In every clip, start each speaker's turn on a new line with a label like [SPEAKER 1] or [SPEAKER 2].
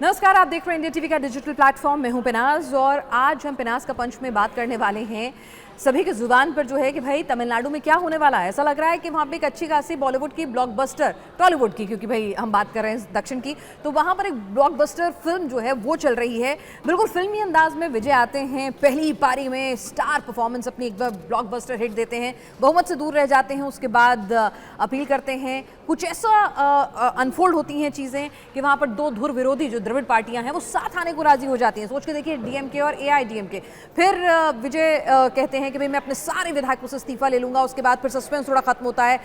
[SPEAKER 1] नमस्कार, आप देख रहे हैं इंडिया टीवी का डिजिटल प्लेटफॉर्म। मैं हूं पिनाज और आज हम पिनाज का पंच में बात करने वाले हैं सभी की जुबान पर जो है कि भाई तमिलनाडु में क्या होने वाला है। ऐसा लग रहा है कि वहाँ पे एक अच्छी खासी बॉलीवुड की ब्लॉकबस्टर, टॉलीवुड की, क्योंकि भाई हम बात कर रहे हैं दक्षिण की, तो वहाँ पर एक ब्लॉकबस्टर फिल्म जो है वो चल रही है। बिल्कुल फिल्मी अंदाज में विजय आते हैं, पहली पारी में स्टार परफॉर्मेंस अपनी एक ब्लॉकबस्टर हिट देते हैं, बहुमत से दूर रह जाते हैं, उसके बाद अपील करते हैं। कुछ ऐसा अनफोल्ड होती हैं चीज़ें कि वहाँ पर दो धुर विरोधी जो द्रविड़ पार्टियां हैं वो साथ आने को राजी हो जाती हैं। सोच के देखिए, डीएमके और एआईडीएमके। फिर विजय कहते हैं कि भाई मैं अपने सारे विधायकों से इस्तीफा ले लूंगा। उसके बाद फिर सस्पेंस थोड़ा खत्म होता है।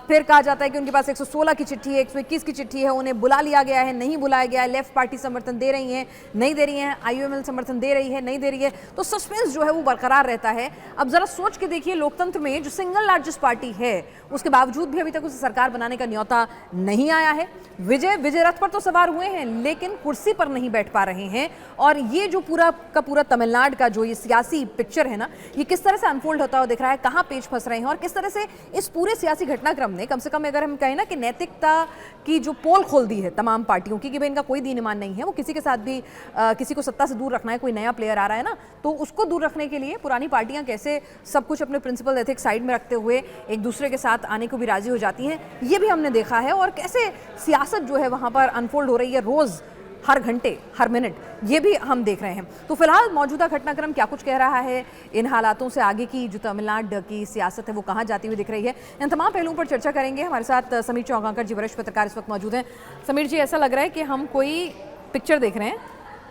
[SPEAKER 1] फिर कहा जाता है कि उनके पास 116 की चिट्ठी है, 121 की चिट्ठी है, उन्हें बुला लिया गया है, नहीं बुलाया गया है। लेफ्ट पार्टी समर्थन दे रही है, नहीं दे रही है, आईयूएमएल समर्थन दे रही है, नहीं दे रही है। तो सस्पेंस जो है वो बरकरार रहता है। अब जरा सोच के देखिए, लोकतंत्र में जो सिंगल लार्जेस्ट पार्टी है उसके बावजूद भी अभी तक उसे सरकार बनाने का न्योता नहीं आया है। विजय रथ पर तो सवार हुए हैं लेकिन कुर्सी पर नहीं बैठ पा रहे हैं। और ये जो पूरा का पूरा तमिलनाडु का जो ये सियासी पिक्चर है ना, ये किस तरह से अनफोल्ड होता हुआ दिख रहा है, कहाँ पेच फंस रहे हैं और किस तरह से इस पूरे सियासी घटनाक्रम ने, कम से कम अगर हम कहें ना कि नैतिकता की जो पोल खोल दी है तमाम पार्टियों की कि भाई इनका कोई दीन ईमान नहीं है, वो किसी के साथ भी किसी को सत्ता से दूर रखना है। कोई नया प्लेयर आ रहा है ना, तो उसको दूर रखने के लिए पुरानी पार्टियां कैसे सब कुछ अपने प्रिंसिपल एथिक्स साइड में रखते हुए एक दूसरे के साथ आने को भी राजी हो जाती हैं, ये भी हमने देखा है। और कैसे सियासत जो है वहाँ पर अनफोल्ड हो रही है रोज़, हर घंटे, हर मिनट, ये भी हम देख रहे हैं। तो फिलहाल मौजूदा घटनाक्रम क्या कुछ कह रहा है, इन हालातों से आगे की जो तमिलनाडु की सियासत है वो कहाँ जाती हुई दिख रही है, इन तमाम पहलुओं पर चर्चा करेंगे। हमारे साथ समीर चौगांकर जी, वरिष्ठ पत्रकार, इस वक्त मौजूद हैं। समीर जी, ऐसा लग रहा है कि हम कोई पिक्चर देख रहे हैं,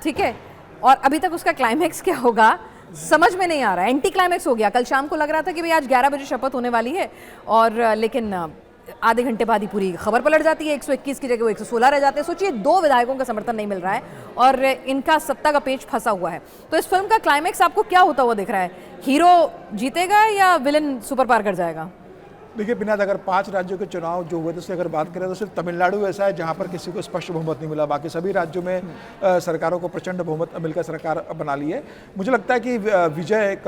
[SPEAKER 1] ठीक है, और अभी तक उसका क्लाइमैक्स क्या होगा समझ में नहीं आ रहा है। एंटी क्लाइमैक्स हो गया। कल शाम को लग रहा था कि भाई आज 11 बजे शपथ होने वाली है, और लेकिन आधे घंटे बाद ही पूरी खबर पलट जाती है। 121 की जगह वो 116 रह जाते हैं। सोचिए, 2 विधायकों का समर्थन नहीं मिल रहा है और इनका सत्ता का पेच फंसा हुआ है। तो इस फिल्म का क्लाइमैक्स आपको क्या होता हुआ दिख रहा है? हीरो जीतेगा या विलन सुपर पार कर जाएगा?
[SPEAKER 2] देखिए पिनाज, अगर 5 राज्यों के चुनाव जो हुए थे उसकी अगर बात करें तो सिर्फ तमिलनाडु ऐसा है जहाँ पर किसी को स्पष्ट बहुमत नहीं मिला। बाकी सभी राज्यों में सरकारों को प्रचंड बहुमत मिलकर सरकार बना ली है। मुझे लगता है कि विजय एक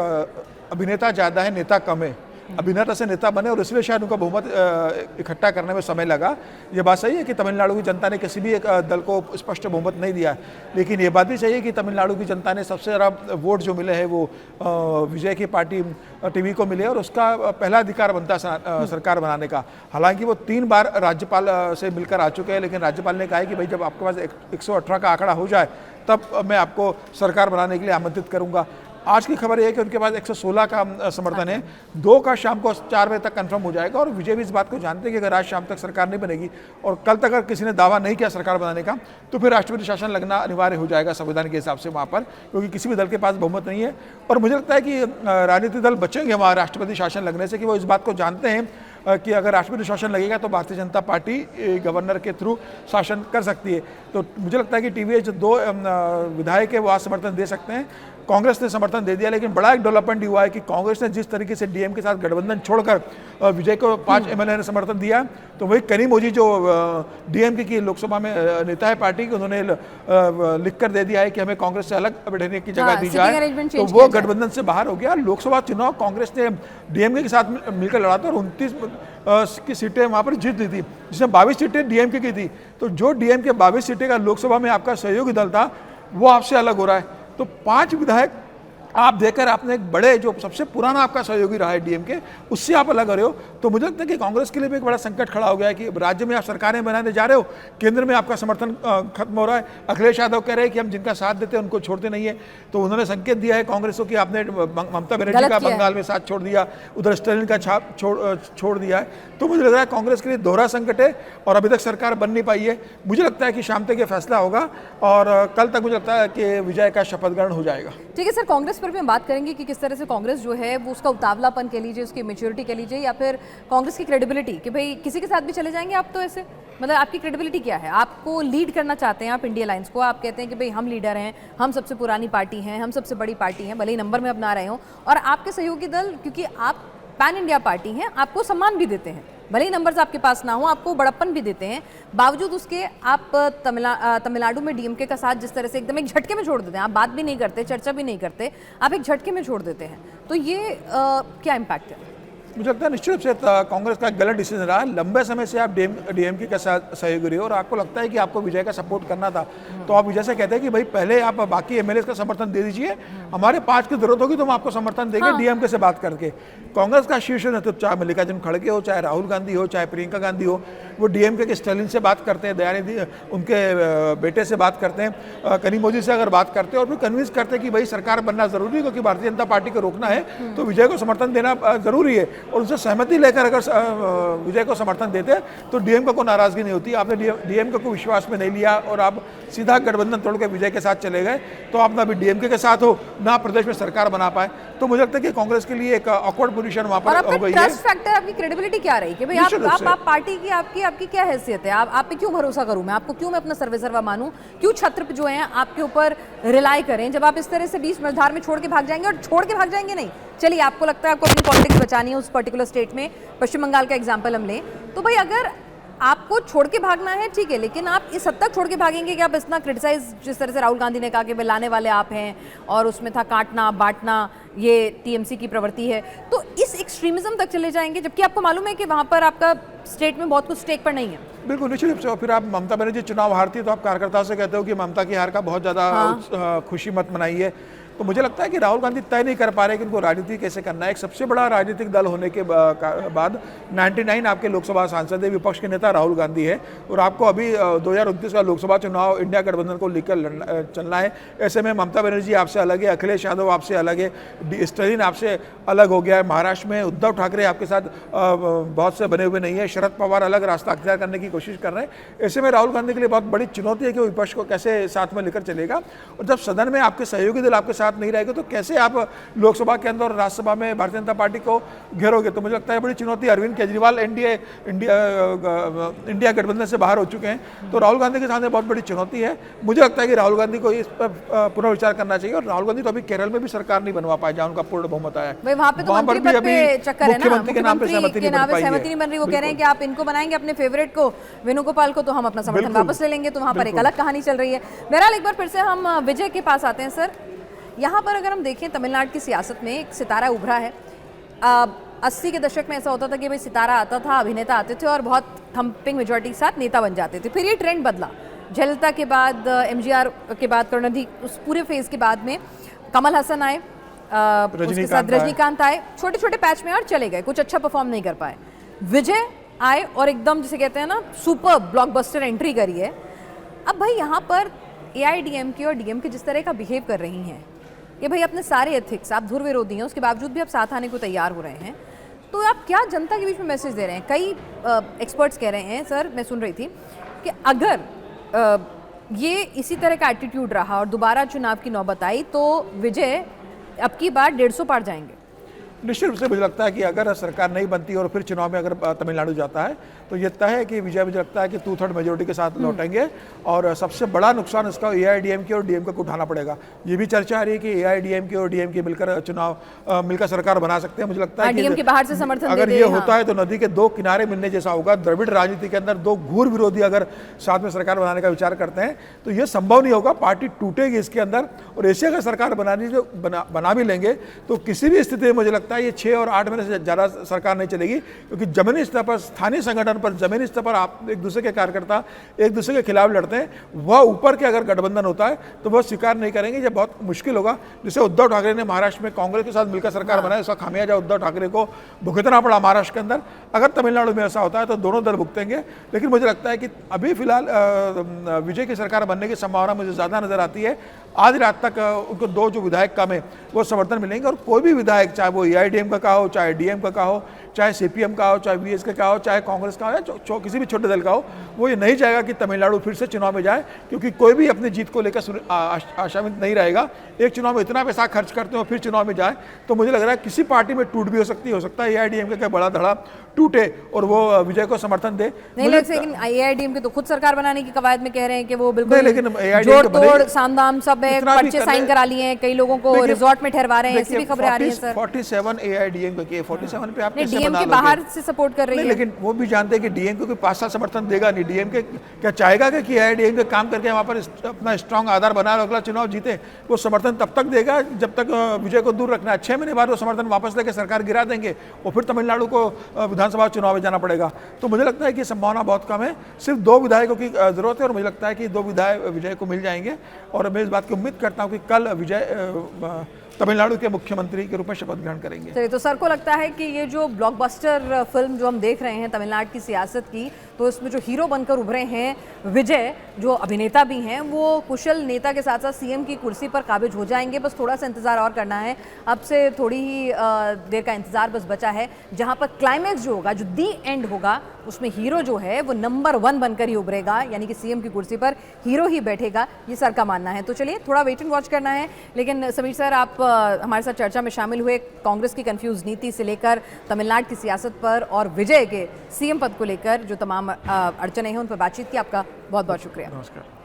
[SPEAKER 2] अभिनेता ज़्यादा है, नेता कम है। अभिनेता से नेता बने और इसलिए शायद उनका बहुमत इकट्ठा करने में समय लगा। ये बात सही है कि तमिलनाडु की जनता ने किसी भी एक दल को स्पष्ट बहुमत नहीं दिया, लेकिन ये बात भी सही है कि तमिलनाडु की जनता ने सबसे ज़्यादा वोट जो मिले हैं वो विजय की पार्टी टीवी को मिले और उसका पहला अधिकार बनता है सरकार बनाने का। हालांकि वो 3 बार राज्यपाल से मिलकर आ चुके हैं, लेकिन राज्यपाल ने कहा है कि भाई जब आपके पास 118 का आंकड़ा हो जाए तब मैं आपको सरकार बनाने के लिए आमंत्रित करूँगा। आज की खबर यह है कि उनके पास 116 का समर्थन है। 2 का शाम को 4 बजे तक कंफर्म हो जाएगा और विजय भी इस बात को जानते हैं कि अगर आज शाम तक सरकार नहीं बनेगी और कल तक अगर किसी ने दावा नहीं किया सरकार बनाने का तो फिर राष्ट्रपति शासन लगना अनिवार्य हो जाएगा संविधान के हिसाब से वहाँ पर, क्योंकि किसी भी दल के पास बहुमत नहीं है। और मुझे लगता है कि राजनीतिक दल बचेंगे वहाँ राष्ट्रपति शासन लगने से, कि वो इस बात को जानते हैं कि अगर राष्ट्रपति शासन लगेगा तो भारतीय जनता पार्टी गवर्नर के थ्रू शासन कर सकती है। तो मुझे लगता है कि टीवीएच जो 2 विधायक है वो आज समर्थन दे सकते हैं। कांग्रेस ने समर्थन दे दिया, लेकिन बड़ा एक डेवलपमेंट हुआ है कि कांग्रेस ने जिस तरीके से डीएम के साथ गठबंधन छोड़कर विजय को 5 एमएलए ने समर्थन दिया, तो वही करीमोजी जो डीएमके की लोकसभा में नेता है पार्टी की, उन्होंने लिखकर दे दिया है कि हमें कांग्रेस से अलग बैठने की जगह दी जाए। तो वो गठबंधन से बाहर हो गया। लोकसभा चुनाव कांग्रेस ने डीएमके के साथ मिलकर लड़ा था और 29 की सीटें वहाँ पर जीत ली थी, जिसमें 22 सीटें डीएमके की थी। तो जो डीएमके 22 सीटें का लोकसभा में आपका सहयोगी दल था वो आपसे अलग हो रहा है। तो 5 विधायक आप देकर आपने एक बड़े जो सबसे पुराना आपका सहयोगी रहा है डीएमके, उससे आप अलग हो रहे हो। तो मुझे लगता है कि कांग्रेस के लिए भी एक बड़ा संकट खड़ा हो गया है कि राज्य में आप सरकारें बनाने जा रहे हो, केंद्र में आपका समर्थन खत्म हो रहा है। अखिलेश यादव कह रहे हैं कि हम जिनका साथ देते हैं उनको छोड़ते नहीं है। तो उन्होंने संकेत दिया है कांग्रेस को कि आपने ममता बनर्जी का बंगाल में साथ छोड़ दिया, उधर स्टालिन का छाप छोड़ दिया है। तो मुझे लग रहा है कांग्रेस के लिए दोहरा संकट है और अभी तक सरकार बन नहीं पाई है। मुझे लगता है कि शाम तक ये फैसला होगा और कल तक मुझे लगता है कि विजय का शपथ ग्रहण हो जाएगा।
[SPEAKER 1] ठीक है सर, कांग्रेस पर भी हम बात करेंगे कि किस तरह से कांग्रेस जो है वो उसका उतावलापन कह लीजिए, उसकी मेच्योरिटी कह लीजिए, या फिर कांग्रेस की क्रेडिबिलिटी कि भाई किसी के साथ भी चले जाएंगे आप, तो ऐसे मतलब आपकी क्रेडिबिलिटी क्या है? आपको लीड करना चाहते हैं आप इंडिया अलायंस को, आप कहते हैं कि भाई हम लीडर हैं, हम सबसे पुरानी पार्टी हैं, हम सबसे बड़ी पार्टी हैं, भले ही नंबर में अपना रहे हों, और आपके सहयोगी दल क्योंकि आप पैन इंडिया पार्टी हैं आपको सम्मान भी देते हैं, भले ही नंबर्स आपके पास ना हो आपको बड़प्पन भी देते हैं, बावजूद उसके आप तमिलनाडु में डीएमके का साथ जिस तरह से एकदम एक झटके में छोड़ देते हैं, आप बात भी नहीं करते, चर्चा भी नहीं करते, आप एक झटके में छोड़ देते हैं, तो ये क्या इम्पैक्ट है?
[SPEAKER 2] मुझे लगता है निश्चित रूप से कांग्रेस का गलत डिसीजन रहा। लंबे समय से आप डीएमके के साथ सहयोगी रहे हो और आपको लगता है कि आपको विजय का सपोर्ट करना था, तो आप विजय से कहते हैं कि भाई पहले आप बाकी एमएलए का समर्थन दे दीजिए, हमारे 5 की जरूरत होगी तो हम आपको समर्थन देंगे। डीएमके से बात करके कांग्रेस का शीर्ष नेतृत्व, चाहे मल्लिकार्जुन खड़गे हो, चाहे राहुल गांधी हो, चाहे प्रियंका गांधी हो, वो डीएमके के स्टालिन से बात करते हैं, दयानिधि उनके बेटे से बात करते हैं, कनिमोझी से अगर बात करते हैं और फिर कन्विंस करते हैं कि भाई सरकार बनना जरूरी है क्योंकि भारतीय जनता पार्टी को रोकना है तो विजय को समर्थन देना जरूरी है, और उनसे सहमति लेकर अगर विजय को समर्थन देते तो डीएमके को नाराजगी नहीं होती। आपने डीएमके को विश्वास में नहीं लिया और आप सीधा गठबंधन तोड़ के विजय के साथ चले गए, तो आप ना अभी डीएमके के साथ हो ना प्रदेश में सरकार बना पाए, तो मुझे लगता है कि कांग्रेस के लिए एक ऑकवर्ड पोजीशन वहां पर हो गई है।
[SPEAKER 1] ट्रस्ट फैक्टर, आपकी क्रेडिबिलिटी क्या रही कि भाई आप पार्टी की आपकी क्या हैसियत है, आप पे क्यों भरोसा करूं मैं, आपको क्यों मैं अपना सर्वेसर्वा मानूं, क्यों छत्र जो है आपके ऊपर रिलाई करें, जब आप इस तरह से 20 मझधार में छोड़ के भाग जाएंगे। और छोड़ के भाग जाएंगे नहीं, चलिए आपको लगता है आपको अपनी पॉलिटिक्स बचानी है उस पर्टिकुलर स्टेट में, पश्चिम बंगाल का एग्जाम्पल हम लें, तो भाई अगर आपको छोड़ के भागना है ठीक है, लेकिन आप इस हद तक छोड़ के भागेंगे कि आप इतना क्रिटिसाइज, जिस तरह से राहुल गांधी ने कहा कि लाने वाले आप हैं और उसमें था काटना बांटना, ये टीएमसी की प्रवृत्ति है, तो इस एक्सट्रीमिज्म तक चले जाएंगे जबकि आपको मालूम है कि वहां पर आपका स्टेट में बहुत कुछ स्टेक पर नहीं है।
[SPEAKER 2] बिल्कुल निश्चित रूप से। फिर आप ममता बनर्जी चुनाव हारती है तो आप कार्यकर्ताओं से कहते हो कि ममता की हार का बहुत ज़्यादा खुशी मत मनाइए, तो मुझे लगता है कि राहुल गांधी तय नहीं कर पा रहे कि उनको राजनीति कैसे करना है। एक सबसे बड़ा राजनीतिक दल होने के बाद 99 आपके लोकसभा सांसद है, विपक्ष के नेता राहुल गांधी है, और आपको अभी 2029 का लोकसभा चुनाव इंडिया गठबंधन को लेकर चलना है। ऐसे में ममता बनर्जी आपसे अलग है, अखिलेश यादव आपसे अलग है, स्टालिन आपसे अलग हो गया है, महाराष्ट्र में उद्धव ठाकरे आपके साथ बहुत से बने हुए नहीं है, शरद पवार अलग रास्ता अख्तियार करने की कोशिश कर रहे हैं। ऐसे में राहुल गांधी के लिए बहुत बड़ी चुनौती है कि वो विपक्ष को कैसे साथ में लेकर चलेगा, और जब सदन में आपके सहयोगी दल आपके नहीं रहेगा तो कैसे आप लोकसभा के अंदर और राज्यसभा में भारतीय जनता पार्टी को घेरोगे। तो मुझे लगता है बड़ी चुनौती। अरविंद केजरीवाल इंडिया गठबंधन से बाहर हो चुके हैं, तो राहुल गांधी के सामने बहुत बड़ी चुनौती है। मुझे लगता है कि राहुल गांधी को इस पर पुनर्विचार करना चाहिए, और राहुल गांधी तो अभी केरल में भी सरकार नहीं बनवा पाए जहाँ उनका पूर्ण बहुमत आया है, वहाँ पर भी अभी मुख्यमंत्री के नाम पर सहमति नहीं बन रही।
[SPEAKER 1] वो कह रहे हैं कि आप इनको बनाएंगे अपने फेवरेट को, वेणुगोपाल को, तो हम अपना समर्थन वापस ले लेंगे, तो वहाँ पर एक अलग कहानी चल रही है। बहरहाल एक बार फिर से हम विजय के पास आते हैं। सर, यहाँ पर अगर हम देखें तमिलनाडु की सियासत में एक सितारा उभरा है। 80 के दशक में ऐसा होता था कि भाई सितारा आता था, अभिनेता आते थे और बहुत थम्पिंग मेजॉरिटी के साथ नेता बन जाते थे। फिर ये ट्रेंड बदला, जयललिता के बाद, एमजीआर के बाद, करुणानिधि, उस पूरे फेज के बाद में कमल हसन आए, उसके साथ रजनीकांत आए, छोटे छोटे पैच में और चले गए, कुछ अच्छा परफॉर्म नहीं कर पाए। विजय आए और एकदम जिसे कहते हैं ना सुपर ब्लॉकबस्टर एंट्री करी है। अब भाई यहाँ पर एआईडीएमके और डीएमके जिस तरह का बिहेव कर रही हैं कि भाई अपने सारे एथिक्स, आप धुर विरोधी हैं, उसके बावजूद भी आप साथ आने को तैयार हो रहे हैं, तो आप क्या जनता के बीच में मैसेज दे रहे हैं? कई एक्सपर्ट्स कह रहे हैं, सर मैं सुन रही थी, कि अगर ये इसी तरह का एटीट्यूड रहा और दोबारा चुनाव की नौबत आई तो विजय अब की बार 150 पार जाएंगे।
[SPEAKER 2] निश्चित रूप से मुझे लगता है कि अगर सरकार नहीं बनती और फिर चुनाव में अगर तमिलनाडु जाता है तो ये तय है कि विजय, मुझे लगता है कि 2/3 मेजोरिटी के साथ लौटेंगे, और सबसे बड़ा नुकसान इसका एआईडीएमके और डीएमके को उठाना पड़ेगा। ये भी चर्चा आ रही है कि एआईडीएमके और डीएमके मिलकर सरकार बना सकते हैं। मुझे लगता है
[SPEAKER 1] कि बाहर से समर्थन
[SPEAKER 2] अगर ये होता है तो नदी के 2 किनारे मिलने जैसा होगा। द्रविड़ राजनीति के अंदर 2 घूर विरोधी अगर साथ में सरकार बनाने का विचार करते हैं तो ये संभव नहीं होगा, पार्टी टूटेगी इसके अंदर। और ऐसे अगर सरकार बना भी लेंगे तो किसी भी स्थिति में मुझे लगता है ये 6 और 8 महीने से ज़्यादा सरकार नहीं चलेगी, क्योंकि जमीनी स्तर पर, स्थानीय संगठन पर, जमीनी स्तर पर आप एक दूसरे के कार्यकर्ता एक दूसरे के खिलाफ लड़ते हैं। वह ऊपर के अगर गठबंधन होता है तो वह स्वीकार नहीं करेंगे, ये बहुत मुश्किल होगा। जैसे उद्धव ठाकरे ने महाराष्ट्र में कांग्रेस के साथ मिलकर सरकार बनाई, उसका खामियाजा उद्धव ठाकरे को भुगतना पड़ा महाराष्ट्र के अंदर। अगर तमिलनाडु में ऐसा होता है तो दोनों दल भुगतेंगे। लेकिन मुझे लगता है कि अभी फिलहाल विजय की सरकार बनने की संभावना मुझे ज़्यादा नजर आती है। आज रात तक उनको 2 जो विधायक कम है वो समर्थन मिलेंगे, और कोई भी विधायक, चाहे वो एआईडीएम का हो, चाहे डीएम का हो, चाहे सीपीएम का हो, चाहे वीएसके का हो, चाहे कांग्रेस का हो, या किसी भी छोटे दल का हो, वो ये नहीं चाहेगा कि तमिलनाडु फिर से चुनाव में जाए, क्योंकि कोई भी अपनी जीत को लेकर आशान्वित नहीं रहेगा। एक चुनाव में इतना पैसा खर्च करते हो फिर चुनाव में जाए, तो मुझे लग रहा है किसी पार्टी में टूट भी हो सकता है एआईडीएमके का बड़ा धड़ा टूटे और वो विजय को समर्थन दे।
[SPEAKER 1] नहीं, लेकिन एआईडीएमके तो खुद सरकार बनाने की कवायद में कह रहे हैं कि वो बिल्कुल जोड़ तोड़ सामदाम सब है, पर्चे साइन करा लिए हैं, कई लोगों को रिजॉर्ट में ठहरवा रहे हैं, ऐसी भी खबरें आ रही हैं सर।
[SPEAKER 2] 47 AIDMK की है, 47 पे आप कैसे बना
[SPEAKER 1] डीएमके
[SPEAKER 2] लोगे?
[SPEAKER 1] बाहर से सपोर्ट कर रही
[SPEAKER 2] नहीं,
[SPEAKER 1] है।
[SPEAKER 2] लेकिन वो भी जानते हैं कि डीएमके को 5 साल समर्थन देगा नहीं। डीएमके क्या चाहेगा कि AIADMK काम करके वहाँ पर अपना स्ट्रांग आधार बनाए और अगला चुनाव जीते? वो समर्थन तब तक देगा जब तक विजय को दूर रखना है। 6 महीने बाद वो समर्थन वापस लेके सरकार गिरा देंगे और फिर तमिलनाडु को विधानसभा चुनाव में जाना पड़ेगा। तो मुझे लगता है कि संभावना बहुत कम है, सिर्फ 2 विधायकों की जरूरत है और मुझे लगता है कि 2 विधायक विजय को मिल जाएंगे और मैं इस बात की उम्मीद करता हूँ कि कल विजय तमिलनाडु के मुख्यमंत्री के रूप में शपथ ग्रहण करेंगे।
[SPEAKER 1] चलिए, तो सर को लगता है कि ये जो ब्लॉकबस्टर फिल्म जो हम देख रहे हैं तमिलनाडु की सियासत की, तो इसमें जो हीरो बनकर उभरे हैं विजय, जो अभिनेता भी हैं, वो कुशल नेता के साथ साथ सीएम की कुर्सी पर काबिज हो जाएंगे। बस थोड़ा सा इंतजार और करना है, अब से थोड़ी ही देर का इंतजार बस बचा है, जहां पर क्लाइमैक्स जो होगा, जो दी एंड होगा, उसमें हीरो जो है वो नंबर 1 बनकर ही उभरेगा, यानी कि सीएम की कुर्सी पर हीरो ही बैठेगा, ये सर का मानना है। तो चलिए, थोड़ा वेट एंड वॉच करना है। लेकिन समीर सर, आप हमारे साथ चर्चा में शामिल हुए कांग्रेस की कंफ्यूज नीति से लेकर तमिलनाडु की सियासत पर और विजय के सीएम पद को लेकर जो तमाम अड़चने हैं उन पर बातचीत की। आपका बहुत बहुत शुक्रिया।
[SPEAKER 2] नमस्कार।